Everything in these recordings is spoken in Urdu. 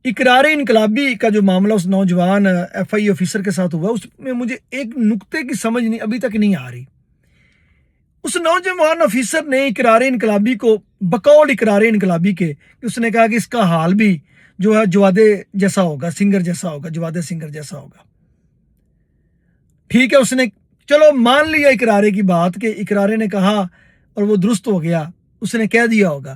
اقرار انقلابی کا جو معاملہ اس نوجوان ایف آئی آفیسر کے ساتھ ہوا، اس میں مجھے ایک نقطے کی سمجھ نہیں ابھی تک نہیں آ رہی۔ اس نوجوان آفیسر نے اقرار انقلابی کو بقول اقرار انقلابی کے کہ اس نے کہا کہ اس کا حال بھی جو ہے جوادے جیسا ہوگا، سنگر جیسا ہوگا، جوادے سنگر جیسا ہوگا۔ ٹھیک ہے، اس نے چلو مان لیا اقرارے کی بات کہ اقرارے نے کہا اور وہ درست ہو گیا، اس نے کہہ دیا ہوگا،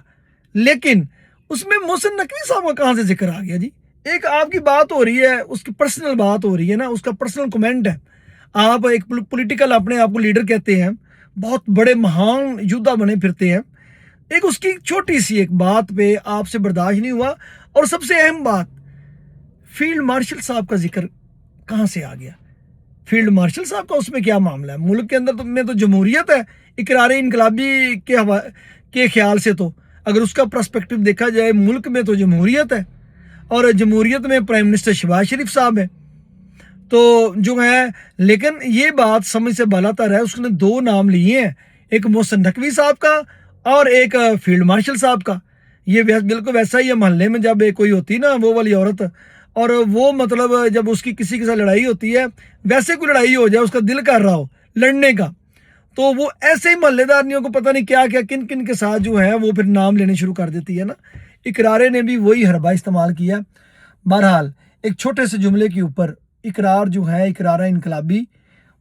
لیکن اس میں محسن نقوی صاحب کا کہاں سے ذکر آ گیا جی؟ ایک آپ کی بات ہو رہی ہے، اس کی پرسنل بات ہو رہی ہے نا، اس کا پرسنل کمنٹ ہے، آپ ایک پولیٹیکل اپنے آپ کو لیڈر کہتے ہیں، بہت بڑے مہان یودھا بنے پھرتے ہیں، ایک اس کی چھوٹی سی ایک بات پہ آپ سے برداشت نہیں ہوا، اور سب سے اہم بات فیلڈ مارشل صاحب کا ذکر کہاں سے آ گیا؟ فیلڈ مارشل صاحب کا اس میں کیا معاملہ ہے؟ ملک کے اندر میں تو جمہوریت ہے، اقرار انقلابی کے خیال سے تو اگر اس کا پرسپیکٹو دیکھا جائے ملک میں تو جمہوریت ہے، اور جمہوریت میں پرائم منسٹر شہباز شریف صاحب ہیں تو جو ہے، لیکن یہ بات سمجھ سے بالاتر ہے، اس نے دو نام لیے ہیں، ایک محسن نقوی صاحب کا اور ایک فیلڈ مارشل صاحب کا۔ یہ بالکل ویسا ہی ہے، محلے میں جب کوئی ہوتی نا وہ والی عورت، اور وہ مطلب جب اس کی کسی کے ساتھ لڑائی ہوتی ہے، ویسے کوئی لڑائی ہو جائے، اس کا دل کر رہا ہو لڑنے کا، تو وہ ایسے ہی محلے دارنیوں کو پتہ نہیں کیا کیا کن کن کے ساتھ جو ہے وہ پھر نام لینے شروع کر دیتی ہے نا۔ اقرارے نے بھی وہی حربہ استعمال کیا۔ بہرحال ایک چھوٹے سے جملے کے اوپر اقرار جو ہے اقرارہ انقلابی،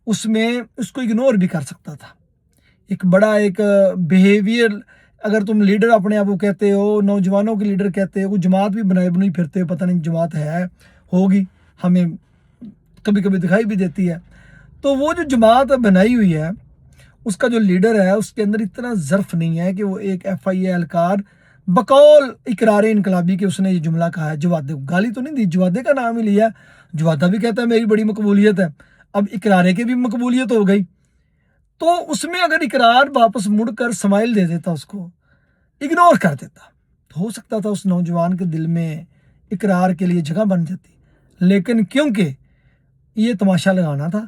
اس میں اس کو اگنور بھی کر سکتا تھا۔ ایک بڑا ایک بیہیویئر، اگر تم لیڈر اپنے آپ کو کہتے ہو، نوجوانوں کے لیڈر کہتے ہو، جماعت بھی بنائے بنائی پھرتے ہو، پتہ نہیں جماعت ہے ہوگی، ہمیں کبھی کبھی دکھائی بھی دیتی ہے، تو وہ جو جماعت بنائی ہوئی ہے اس کا جو لیڈر ہے اس کے اندر اتنا ظرف نہیں ہے کہ وہ ایک ایف آئی اے اہلکار بقول اقرار انقلابی کے اس نے یہ جملہ کہا ہے، جوادے گالی تو نہیں دی، جوادے کا نام ہی لیا، جوادہ بھی کہتا ہے میری بڑی مقبولیت ہے، اب اقرارے کی بھی مقبولیت ہو گئی، تو اس میں اگر اقرار واپس مڑ کر سمائل دے دیتا، اس کو اگنور کر دیتا، تو ہو سکتا تھا اس نوجوان کے دل میں اقرار کے لیے جگہ بن جاتی، لیکن کیونکہ یہ تماشا لگانا تھا،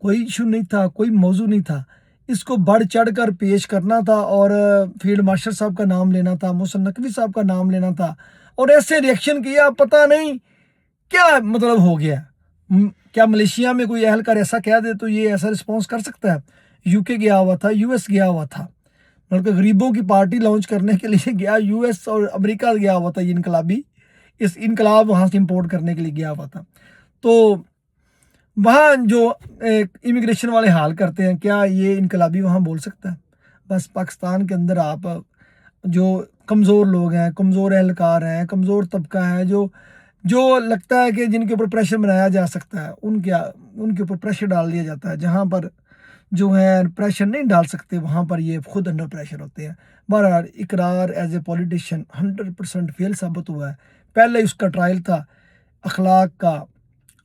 کوئی ایشو نہیں تھا، کوئی موضوع نہیں تھا، اس کو بڑھ چڑھ کر پیش کرنا تھا، اور فیلڈ مارشل صاحب کا نام لینا تھا، محسن نقوی صاحب کا نام لینا تھا، اور ایسے ریئیکشن کیا، پتہ نہیں کیا مطلب ہو گیا۔ کیا ملیشیا میں کوئی اہلکار ایسا کہہ دے تو یہ ایسا رسپانس کر سکتا ہے؟ یو کے گیا ہوا تھا، یو ایس گیا ہوا تھا، بلکہ غریبوں کی پارٹی لانچ کرنے کے لیے گیا، یو ایس اور امریکہ گیا ہوا تھا، یہ انقلابی اس انقلاب وہاں سے امپورٹ کرنے کے لیے گیا ہوا تھا، تو وہاں جو امیگریشن والے حال کرتے ہیں، کیا یہ انقلابی وہاں بول سکتا ہے؟ بس پاکستان کے اندر آپ جو کمزور لوگ ہیں، کمزور اہلکار ہیں، کمزور طبقہ ہے، جو لگتا ہے کہ جن کے اوپر پریشر بنایا جا سکتا ہے، ان کے اوپر پریشر ڈال دیا جاتا ہے، جہاں پر جو ہے پریشر نہیں ڈال سکتے وہاں پر یہ خود انڈر پریشر ہوتے ہیں۔ بہرحال اقرار ایز اے پولیٹیشین 100% فیل ثابت ہوا ہے۔ پہلے اس کا ٹرائل تھا اخلاق کا،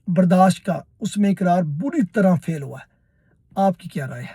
برداشت کا، اس میں اقرار بری طرح فیل ہوا ہے۔ آپ کی کیا رائے ہے؟